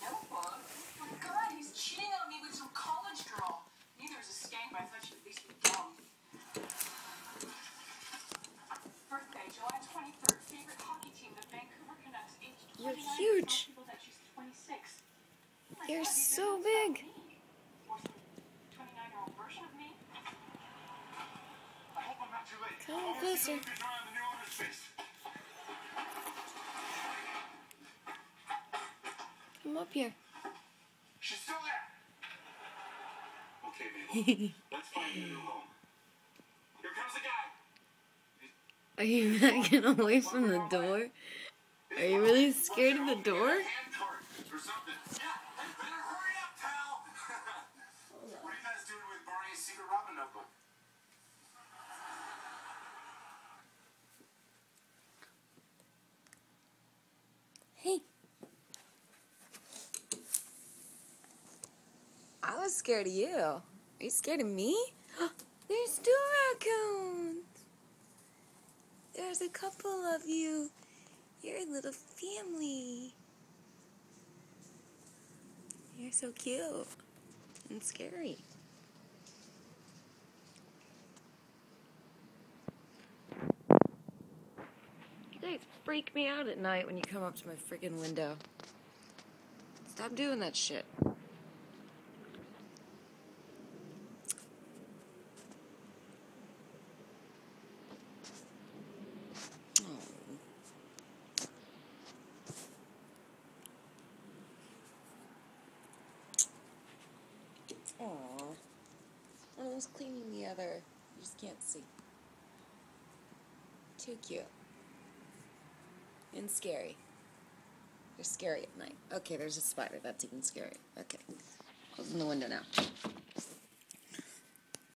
Notebook? Oh my God, he's cheating on me with some college girl. Neither is a skank, but I thought she'd at least be dumb. Birthday, July 23rd. Favorite hockey team, the Vancouver Canucks. Age 29. You're huge. People that she's 26. Oh You're God, so big. 29-year-old version of me. I hope I'm not too late. Come on, closer. Come up here. She's still there. Okay, Mabel. Let's find a new home. Here comes the guy. Are you backing away from the door? Are you really scared of the door? Hand card or something. Yeah, better hurry up, pal. What are you guys doing with Barney's Secret Robin notebook? Hey. I was scared of you. Are you scared of me? There's 2 raccoons. There's a couple of you. You're a little family. You're so cute and scary. You guys freak me out at night when you come up to my freaking window. Stop doing that shit. Aww. One was cleaning the other. You just can't see. Too cute. And scary. They're scary at night. Okay, there's a spider. That's even scary. Okay. Closing the window now.